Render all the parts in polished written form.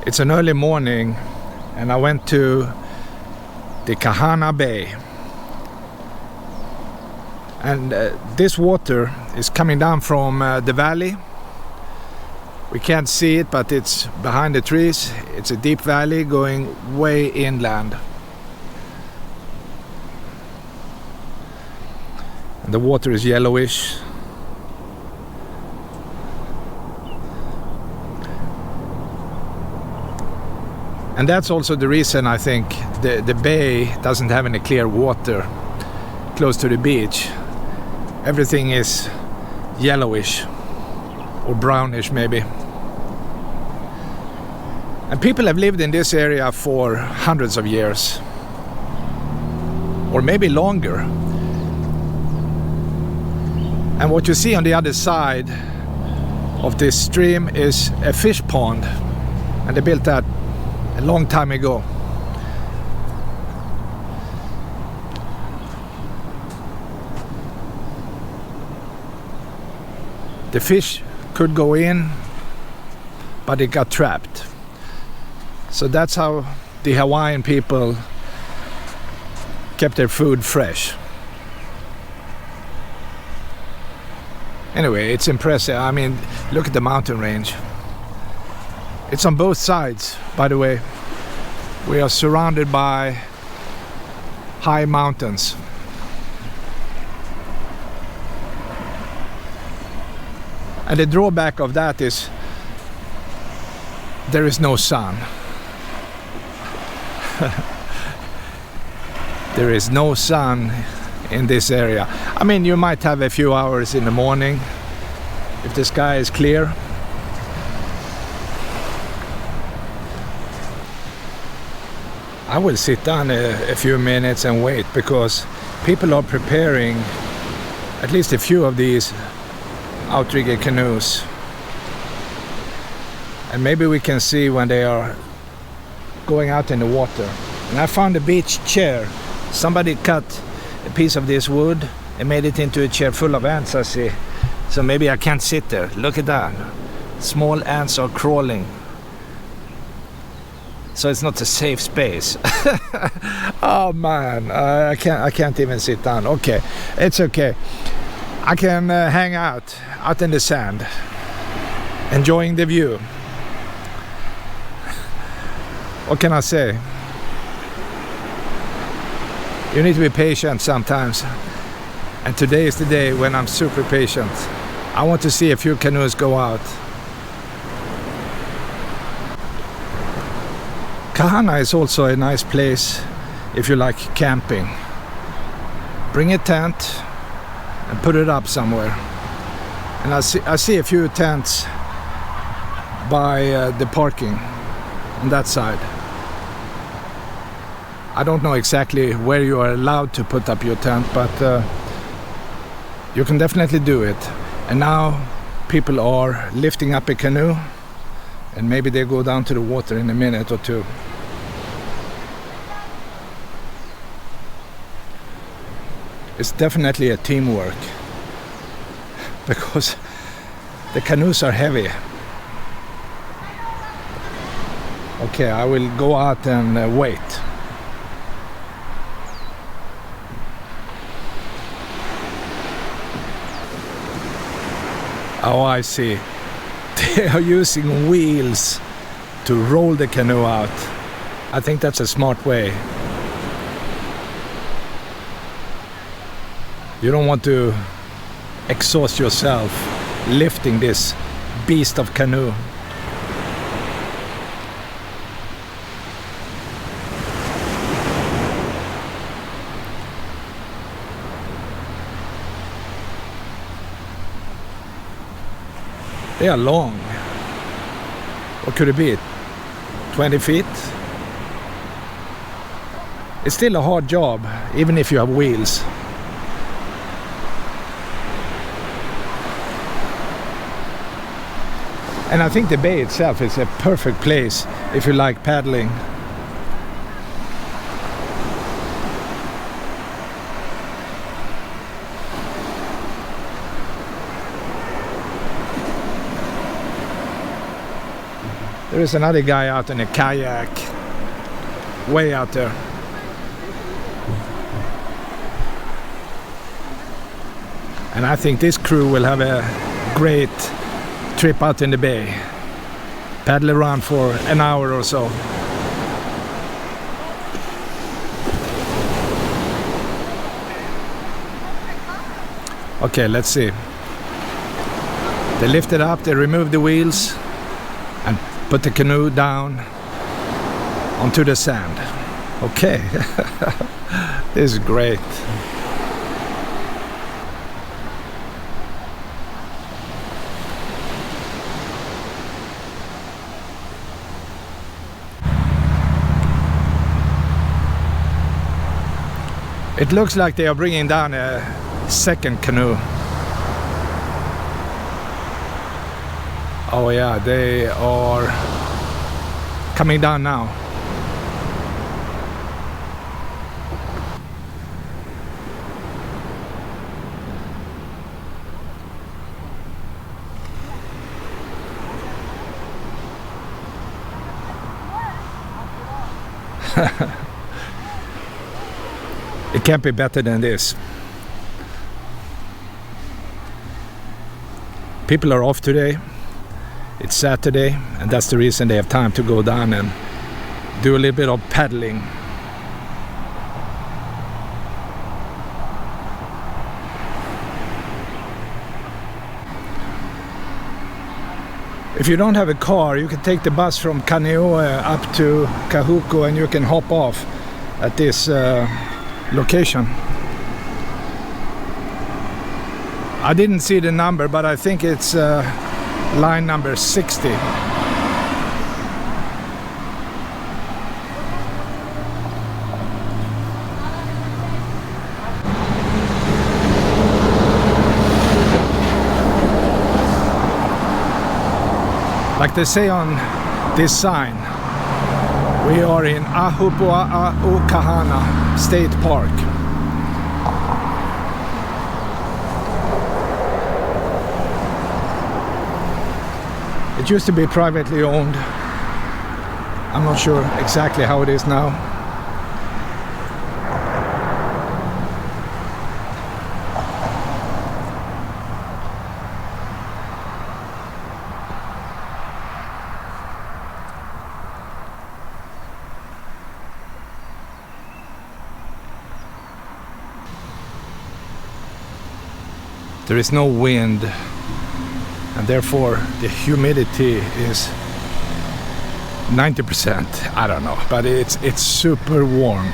It's an early morning and I went to the Kahana Bay. And this water is coming down from the valley. We can't see it, but it's behind the trees. It's a deep valley going way inland. And the water is yellowish. And that's also the reason I think the bay doesn't have any clear water close to the beach. Everything is yellowish or brownish maybe. And people have lived in this area for hundreds of years, or maybe longer. And what you see on the other side of this stream is a fish pond, and they built that a long time ago. The fish could go in, but it got trapped. So that's how the Hawaiian people kept their food fresh. Anyway, it's impressive. I mean, look at the mountain range. It's on both sides, by the way. We are surrounded by high mountains. And the drawback of that is there is no sun. There is no sun in this area. I mean, you might have a few hours in the morning if the sky is clear. I will sit down a few minutes and wait, because people are preparing at least a few of these outrigger canoes. And maybe we can see when they are going out in the water. And I found a beach chair. Somebody cut a piece of this wood and made it into a chair full of ants, I see. So maybe I can't sit there. Look at that. Small ants are crawling. So it's not a safe space. Oh man, I can't even sit down. Okay, it's okay. I can hang out in the sand, enjoying the view. What can I say? You need to be patient sometimes. And today is the day when I'm super patient. I want to see a few canoes go out. Kahana is also a nice place if you like camping. Bring a tent and put it up somewhere. And I see a few tents by the parking on that side. I don't know exactly where you are allowed to put up your tent, but you can definitely do it. And now people are lifting up a canoe, and maybe they go down to the water in a minute or two. It's definitely a teamwork, because the canoes are heavy. Okay, I will go out and wait. Oh, I see. They are using wheels to roll the canoe out. I think that's a smart way. You don't want to exhaust yourself lifting this beast of canoe. They are long. What could it be? 20 feet? It's still a hard job, even if you have wheels. And I think the bay itself is a perfect place if you like paddling. There is another guy out in a kayak, way out there. And I think this crew will have a great trip out in the bay. Paddle around for an hour or so. Okay, let's see. They lift it up, they remove the wheels and put the canoe down onto the sand. Okay, this is great. It looks like they are bringing down a second canoe. Oh yeah, they are coming down now. It can't be better than this. People are off today. It's Saturday, and that's the reason they have time to go down and do a little bit of paddling. If you don't have a car, you can take the bus from Kaneohe up to Kahuku and you can hop off at this location. I didn't see the number, but I think it's line number 60. Like they say on this sign, we are in Ahupua'aukahana State Park. It used to be privately owned. I'm not sure exactly how it is now. There is no wind, and therefore the humidity is 90%. I don't know, but it's super warm.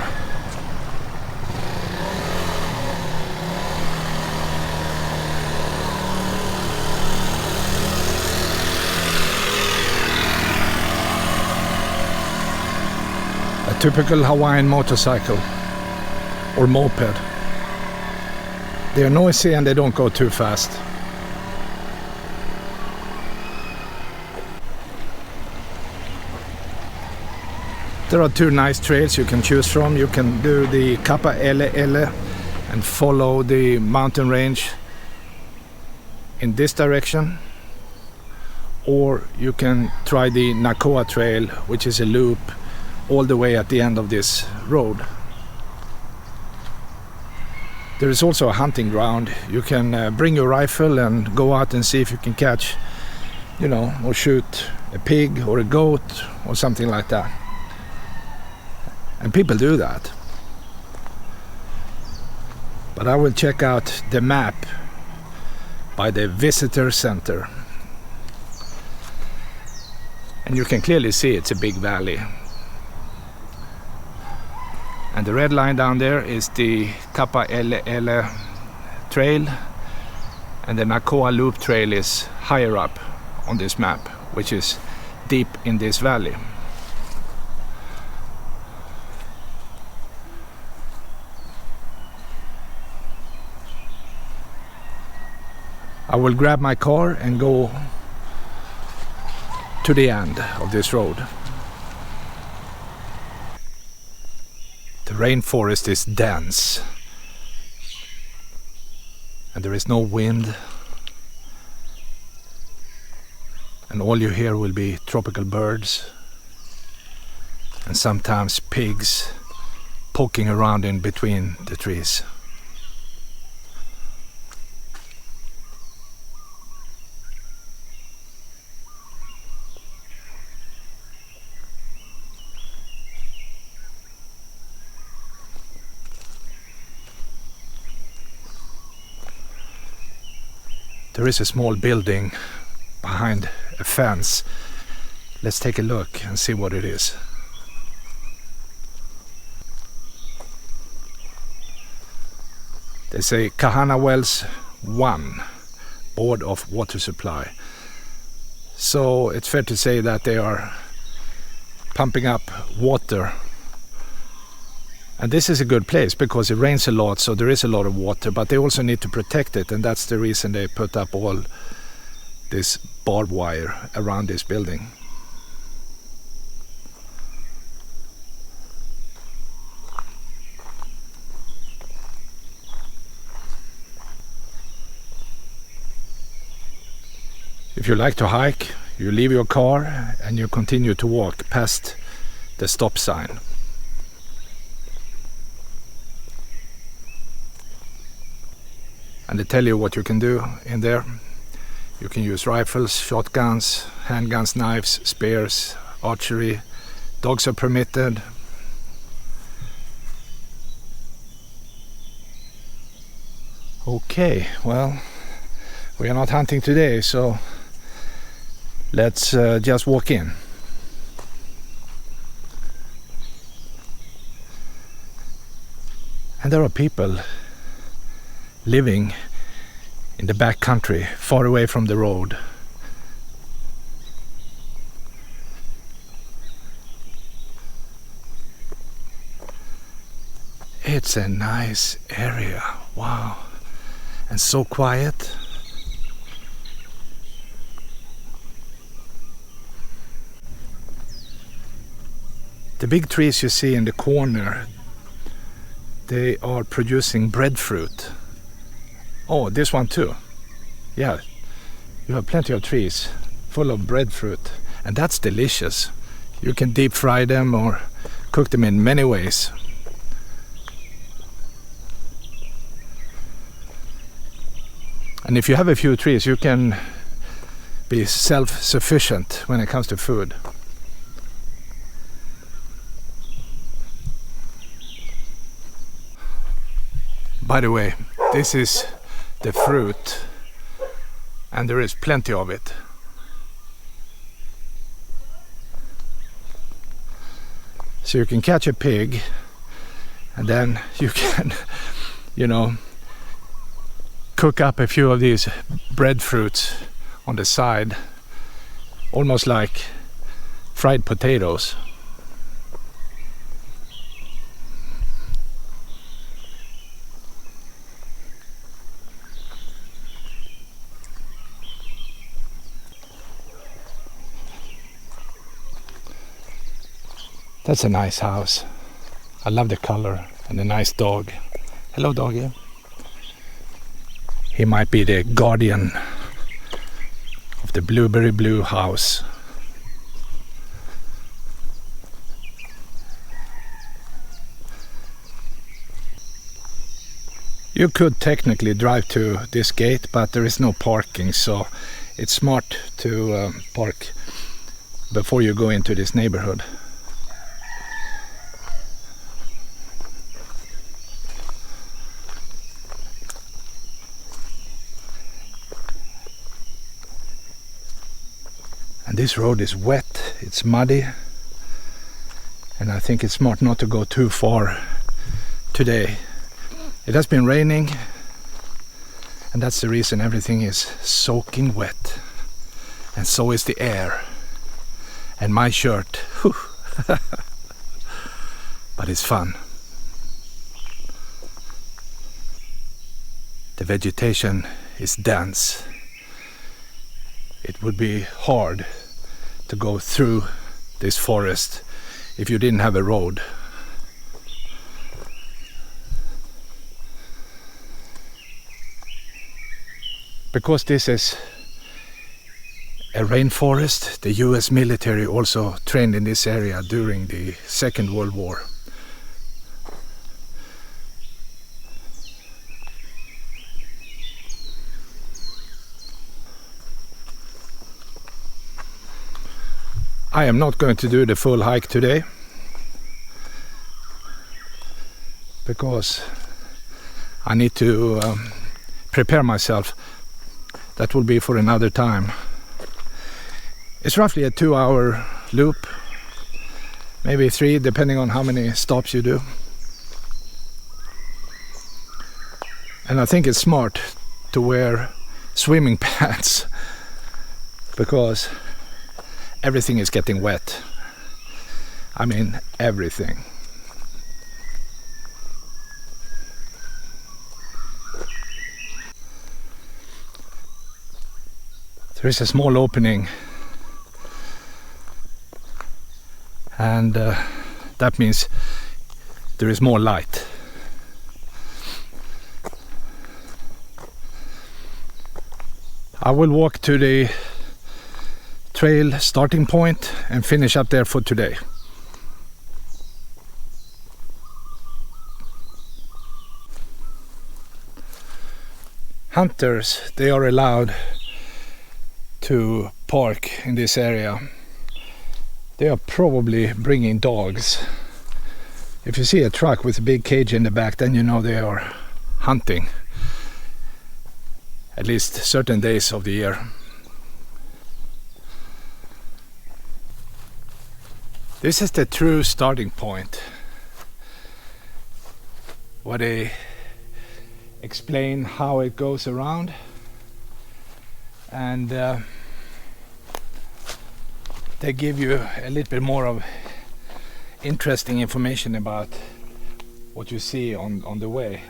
A typical Hawaiian motorcycle or moped. They are noisy and they don't go too fast. There are two nice trails you can choose from. You can do the Kapa Ele Ele and follow the mountain range in this direction, or you can try the Nakoa Trail, which is a loop all the way at the end of this road. There is also a hunting ground. You can bring your rifle and go out and see if you can catch, you know, or shoot a pig or a goat or something like that. And people do that. But I will check out the map by the visitor center. And you can clearly see it's a big valley. And the red line down there is the Kapa Ele Ele trail, and the Nakoa Loop trail is higher up on this map, which is deep in this valley. I will grab my car and go to the end of this road. The rainforest is dense and there is no wind. And all you hear will be tropical birds and sometimes pigs poking around in between the trees. There is a small building behind a fence. Let's take a look and see what it is. They say Kahana Wells 1, Board of Water Supply. So it's fair to say that they are pumping up water. And this is a good place because it rains a lot, so there is a lot of water, but they also need to protect it, and that's the reason they put up all this barbed wire around this building. If you like to hike, you leave your car and you continue to walk past the stop sign. And they tell you what you can do in there. You can use rifles, shotguns, handguns, knives, spears, archery. Dogs are permitted. Okay, well, we are not hunting today, so let's just walk in. And there are people living in the back country, far away from the road. It's a nice area, wow, and so quiet. The big trees you see in the corner, they are producing breadfruit. Oh, this one too. Yeah, you have plenty of trees full of breadfruit, and that's delicious. You can deep fry them or cook them in many ways. And if you have a few trees, you can be self-sufficient when it comes to food. By the way, this is the fruit, and there is plenty of it. So you can catch a pig, and then you can, cook up a few of these breadfruits on the side, almost like fried potatoes. That's a nice house. I love the color and the nice dog. Hello, doggy. He might be the guardian of the blueberry blue house. You could technically drive to this gate, but there is no parking, so it's smart to park before you go into this neighborhood. And this road is wet, it's muddy, and I think it's smart not to go too far today. It has been raining, and that's the reason everything is soaking wet, and so is the air, and my shirt. Whew. But it's fun. The vegetation is dense. It would be hard to go through this forest if you didn't have a road. Because this is a rainforest. The US military also trained in this area during the Second World War. I am not going to do the full hike today because I need to prepare myself. That will be for another time. It's roughly a 2-hour loop, maybe 3, depending on how many stops you do. And I think it's smart to wear swimming pants because everything is getting wet. I mean, everything. There is a small opening, and that means there is more light. I will walk to the trail starting point and finish up there for today. Hunters, they are allowed to park in this area. They are probably bringing dogs. If you see a truck with a big cage in the back, then you know they are hunting, at least certain days of the year. This is the true starting point, where they explain how it goes around, and they give you a little bit more of interesting information about what you see on the way.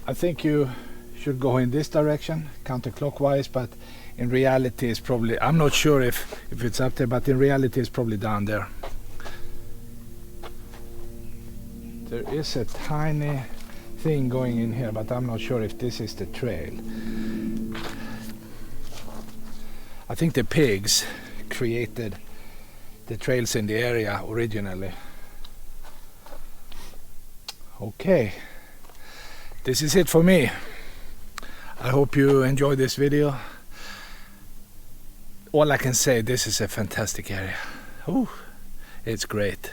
I think you should go in this direction, counterclockwise, but in reality it's probably, I'm not sure if it's up there, but in reality it's probably down there. There is a tiny thing going in here, but I'm not sure if this is the trail. I think the pigs created the trails in the area originally. Okay, this is it for me. I hope you enjoyed this video. All I can say, this is a fantastic area. Ooh, it's great.